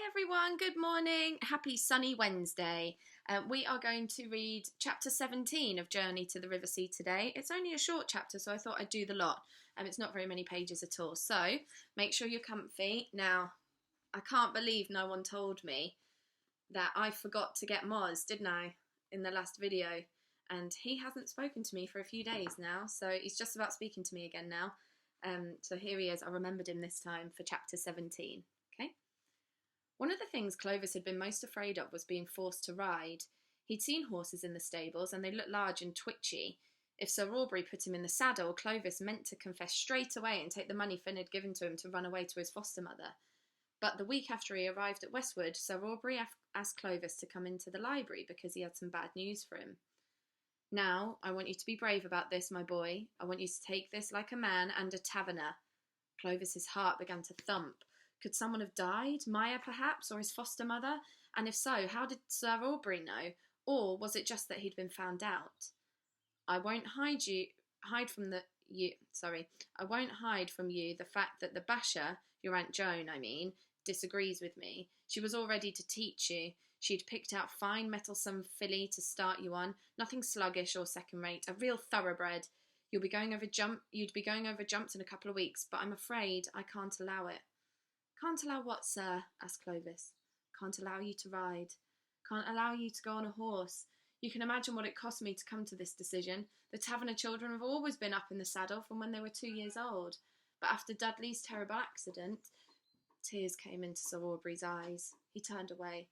everyone, good morning. Happy sunny Wednesday. We are going to read chapter 17 of Journey to the River Sea today. It's only a short chapter, so I thought I'd do the lot. It's not very many pages at all, so make sure you're comfy. Now, I can't believe no one told me that I forgot to get Moz, didn't I, in the last video? And he hasn't spoken to me for a few days now, so he's just about speaking to me again now. So here he is. I remembered him this time for chapter 17. Okay. One of the things Clovis had been most afraid of was being forced to ride. He'd seen horses in the stables, and they looked large and twitchy. If Sir Aubrey put him in the saddle, Clovis meant to confess straight away and take the money Finn had given to him to run away to his foster mother. But the week after he arrived at Westwood, Sir Aubrey asked Clovis to come into the library because he had some bad news for him. "Now, I want you to be brave about this, my boy. I want you to take this like a man and a taverner." Clovis's heart began to thump. Could someone have died? Maya, perhaps, or his foster mother? And if so, how did Sir Aubrey know? Or was it just that he'd been found out? I won't hide from you the fact that the Basher, your Aunt Joan, disagrees with me. She was all ready to teach you. She'd picked out fine mettlesome filly to start you on, nothing sluggish or second-rate, a real thoroughbred. You'd be going over jumps in a couple of weeks, but I'm afraid I can't allow it. "Can't allow what, sir?" asked Clovis. "Can't allow you to ride. Can't allow you to go on a horse. You can imagine what it cost me to come to this decision. The Taverner children have always been up in the saddle from when they were 2 years old. But after Dudley's terrible accident..." Tears came into Sir Aubrey's eyes. He turned away.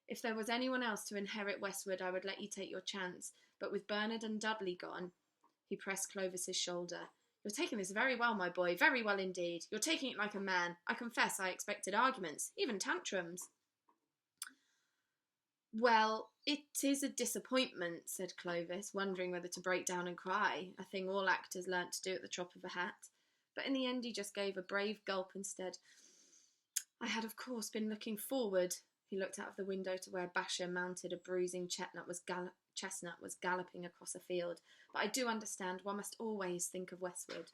"If there was anyone else to inherit Westwood, I would let you take your chance. But with Bernard and Dudley gone..." He pressed Clovis's shoulder. "You're taking this very well, my boy, very well indeed. You're taking it like a man. I confess I expected arguments, even tantrums." "Well, it is a disappointment," said Clovis, wondering whether to break down and cry, a thing all actors learnt to do at the drop of a hat. But in the end he just gave a brave gulp instead. "I had, of course, been looking forward..." He looked out of the window to where Basher, mounted a bruising chestnut, was galloping across a field. "But I do understand one must always think of Westwood."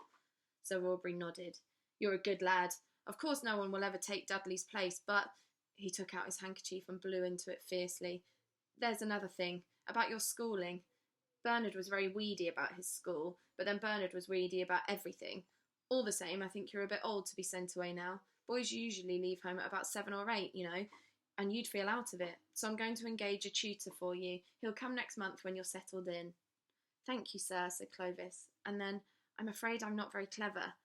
Sir Aubrey nodded. "You're a good lad. Of course no one will ever take Dudley's place, but..." He took out his handkerchief and blew into it fiercely. "There's another thing, about your schooling. Bernard was very weedy about his school, but then Bernard was weedy about everything. All the same, I think you're a bit old to be sent away now. Boys usually leave home at about 7 or 8, and you'd feel out of it. So I'm going to engage a tutor for you. He'll come next month when you're settled in." "Thank you, sir," said Clovis. And then, "I'm afraid I'm not very clever."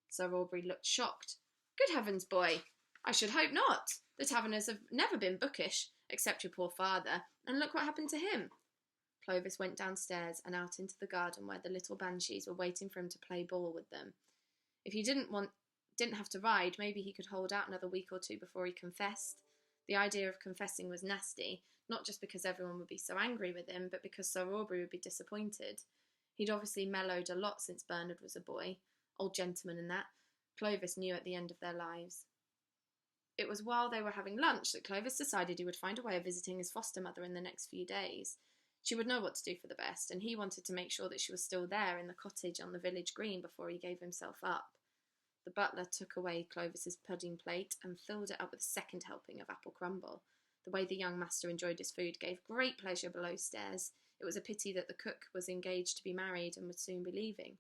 Sir Aubrey looked shocked. "Good heavens, boy! I should hope not. The Taverners have never been bookish, except your poor father, and look what happened to him." Clovis went downstairs and out into the garden where the little banshees were waiting for him to play ball with them. If he didn't have to ride, maybe he could hold out another week or two before he confessed. The idea of confessing was nasty, not just because everyone would be so angry with him, but because Sir Aubrey would be disappointed. He'd obviously mellowed a lot since Bernard was a boy. Old gentleman and that. Clovis knew at the end of their lives. It was while they were having lunch that Clovis decided he would find a way of visiting his foster mother in the next few days. She would know what to do for the best, and he wanted to make sure that she was still there in the cottage on the village green before he gave himself up. The butler took away Clovis's pudding plate and filled it up with a second helping of apple crumble. The way the young master enjoyed his food gave great pleasure below stairs. It was a pity that the cook was engaged to be married and would soon be leaving.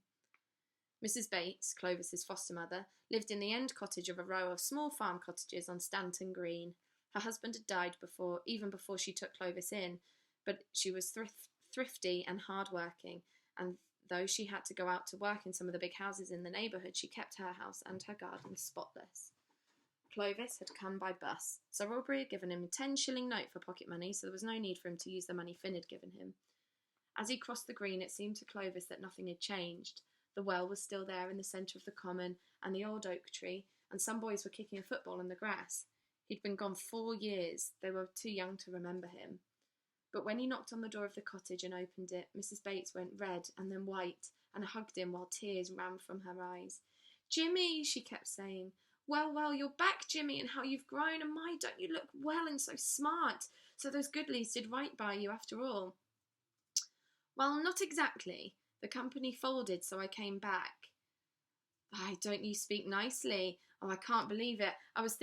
Mrs. Bates, Clovis's foster mother, lived in the end cottage of a row of small farm cottages on Stanton Green. Her husband had died even before she took Clovis in, but she was thrifty and hard-working, and though she had to go out to work in some of the big houses in the neighbourhood, she kept her house and her garden spotless. Clovis had come by bus. Sir Aubrey had given him a 10-shilling note for pocket money, so there was no need for him to use the money Finn had given him. As he crossed the green, it seemed to Clovis that nothing had changed. The well was still there in the centre of the common, and the old oak tree, and some boys were kicking a football in the grass. He'd been gone 4 years. They were too young to remember him. But when he knocked on the door of the cottage and opened it, Mrs. Bates went red and then white and hugged him while tears ran from her eyes. "Jimmy," she kept saying. Well, you're back, Jimmy, and how you've grown, and my, don't you look well and so smart? So those Goodleys did right by you after all." "Well, not exactly. The company folded, so I came back." "Why, don't you speak nicely? Oh, I can't believe it. I was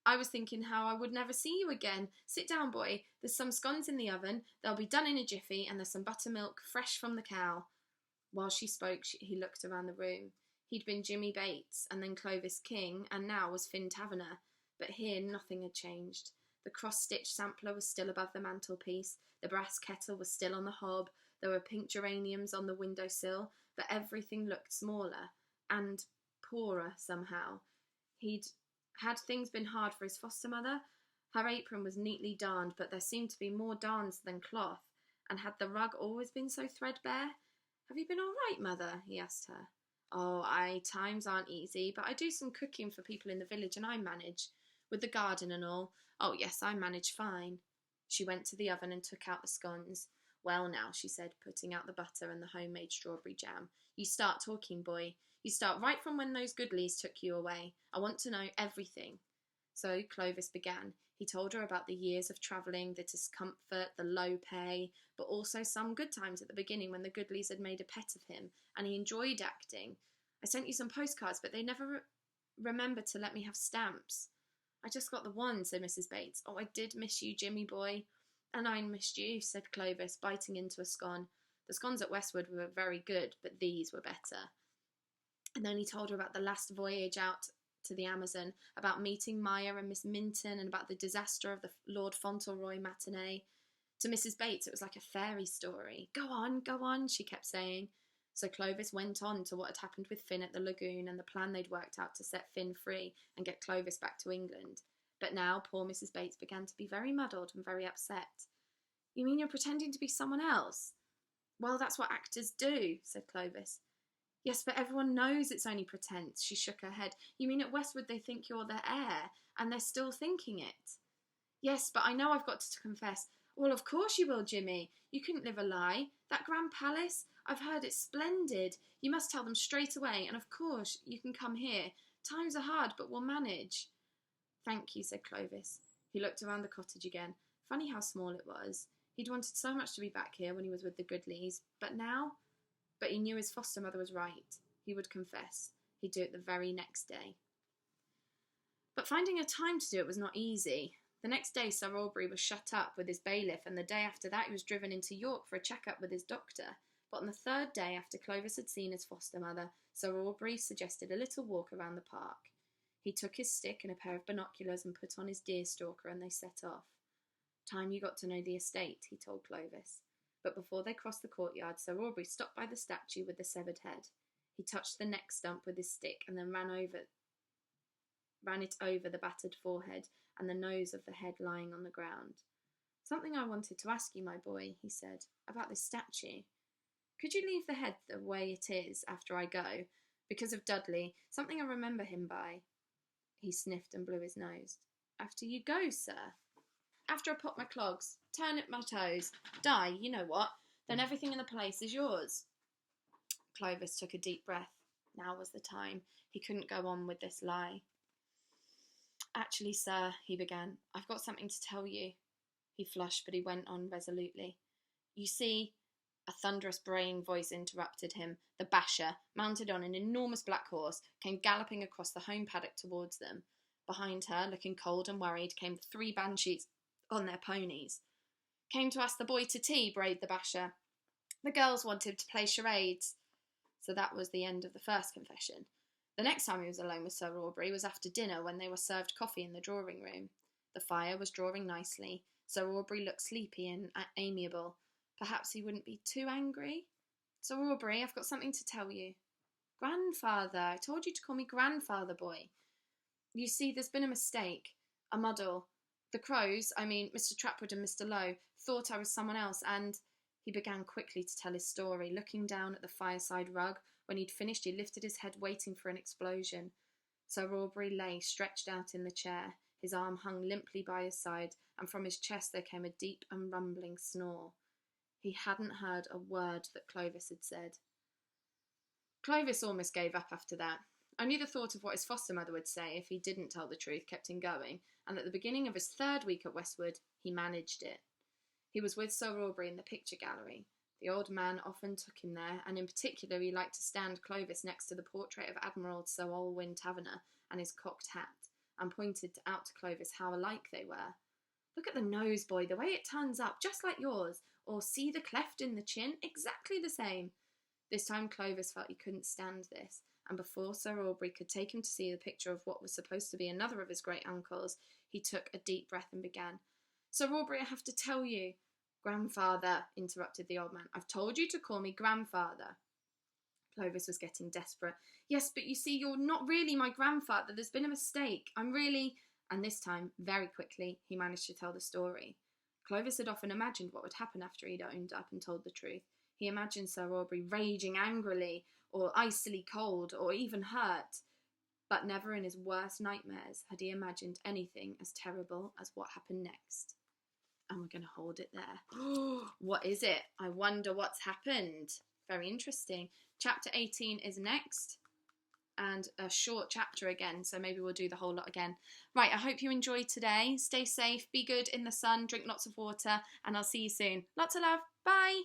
I was thinking how I would never see you again. Sit down, boy. There's some scones in the oven. They'll be done in a jiffy, and there's some buttermilk fresh from the cow." While she spoke, he looked around the room. He'd been Jimmy Bates, and then Clovis King, and now was Finn Taverner. But here nothing had changed. The cross-stitched sampler was still above the mantelpiece. The brass kettle was still on the hob. There were pink geraniums on the windowsill, but everything looked smaller and poorer somehow. Had things been hard for his foster mother? Her apron was neatly darned, but there seemed to be more darns than cloth. And had the rug always been so threadbare? "Have you been all right, Mother?" he asked her. "Oh, times aren't easy, but I do some cooking for people in the village, and I manage. With the garden and all. Oh, yes, I manage fine." She went to the oven and took out the scones. "Well, now," she said, putting out the butter and the homemade strawberry jam. "You start talking, boy. You start right from when those Goodleys took you away. I want to know everything." So Clovis began. He told her about the years of travelling, the discomfort, the low pay, but also some good times at the beginning when the Goodleys had made a pet of him, and he enjoyed acting. "I sent you some postcards, but they never remembered to let me have stamps." "I just got the one," said Mrs. Bates. "Oh, I did miss you, Jimmy boy." "And I missed you," said Clovis, biting into a scone. The scones at Westwood were very good, but these were better. And then he told her about the last voyage out to the Amazon, about meeting Maya and Miss Minton, and about the disaster of the Lord Fauntleroy matinee. To Mrs. Bates, it was like a fairy story. Go on," she kept saying. So Clovis went on to what had happened with Finn at the lagoon and the plan they'd worked out to set Finn free and get Clovis back to England. But now poor Mrs. Bates began to be very muddled and very upset. "You mean you're pretending to be someone else?" "Well, that's what actors do," said Clovis. "Yes, but everyone knows it's only pretence." She shook her head. "You mean at Westwood they think you're their heir, and they're still thinking it?" "Yes, but I know I've got to confess." "Well, of course you will, Jimmy. You couldn't live a lie. That Grand Palace, I've heard it's splendid. You must tell them straight away, and of course you can come here. Times are hard, but we'll manage." "Thank you," said Clovis. He looked around the cottage again. Funny how small it was. He'd wanted so much to be back here when he was with the Goodleys, but now... But he knew his foster mother was right. He would confess. He'd do it the very next day. But finding a time to do it was not easy. The next day Sir Aubrey was shut up with his bailiff, and the day after that he was driven into York for a check-up with his doctor. But on the third day after Clovis had seen his foster mother, Sir Aubrey suggested a little walk around the park. He took his stick and a pair of binoculars and put on his deerstalker, and they set off. "Time you got to know the estate," he told Clovis. But before they crossed the courtyard, Sir Aubrey stopped by the statue with the severed head. He touched the neck stump with his stick and then ran it over the battered forehead and the nose of the head lying on the ground. "Something I wanted to ask you, my boy," he said, "about this statue. Could you leave the head the way it is after I go? Because of Dudley, something I remember him by." He sniffed and blew his nose. "After you go, sir?" "After I pop my clogs, turn up my toes, die, you know what, then everything in the place is yours." Clovis took a deep breath. Now was the time. He couldn't go on with this lie. "Actually, sir," he began, "I've got something to tell you." He flushed, but he went on resolutely. "You see..." A thunderous braying voice interrupted him. The basher, mounted on an enormous black horse, came galloping across the home paddock towards them. Behind her, looking cold and worried, came 3 banshees on their ponies. "Came to ask the boy to tea," brayed the basher. "The girls wanted to play charades." So that was the end of the first confession. The next time he was alone with Sir Aubrey was after dinner, when they were served coffee in the drawing room. The fire was drawing nicely. Sir Aubrey looked sleepy and amiable. Perhaps he wouldn't be too angry? "Sir Aubrey, I've got something to tell you." "Grandfather, I told you to call me grandfather, boy." "You see, there's been a mistake, a muddle. The Crows, I mean Mr. Trapwood and Mr. Lowe, thought I was someone else, and..." He began quickly to tell his story, looking down at the fireside rug. When he'd finished, he lifted his head, waiting for an explosion. Sir Aubrey lay stretched out in the chair. His arm hung limply by his side, and from his chest there came a deep and rumbling snore. He hadn't heard a word that Clovis had said. Clovis almost gave up after that. Only the thought of what his foster mother would say if he didn't tell the truth kept him going, and at the beginning of his 3rd week at Westwood, he managed it. He was with Sir Aubrey in the picture gallery. The old man often took him there, and in particular he liked to stand Clovis next to the portrait of Admiral Sir Olwyn Taverner and his cocked hat, and pointed out to Clovis how alike they were. "Look at the nose, boy, the way it turns up, just like yours. Or see the cleft in the chin, exactly the same." This time Clovis felt he couldn't stand this, and before Sir Aubrey could take him to see the picture of what was supposed to be another of his great uncles, he took a deep breath and began. "Sir Aubrey, I have to tell you—" "Grandfather," interrupted the old man. "I've told you to call me grandfather." Clovis was getting desperate. "Yes, but you see, you're not really my grandfather. There's been a mistake. I'm really—" And this time, very quickly, he managed to tell the story. Clovis had often imagined what would happen after he'd owned up and told the truth. He imagined Sir Aubrey raging angrily, or icily cold, or even hurt. But never in his worst nightmares had he imagined anything as terrible as what happened next. And we're going to hold it there. What is it? I wonder what's happened. Very interesting. Chapter 18 is next. And a short chapter again, so maybe we'll do the whole lot again. Right, I hope you enjoyed today. Stay safe, be good in the sun, drink lots of water, and I'll see you soon. Lots of love. Bye.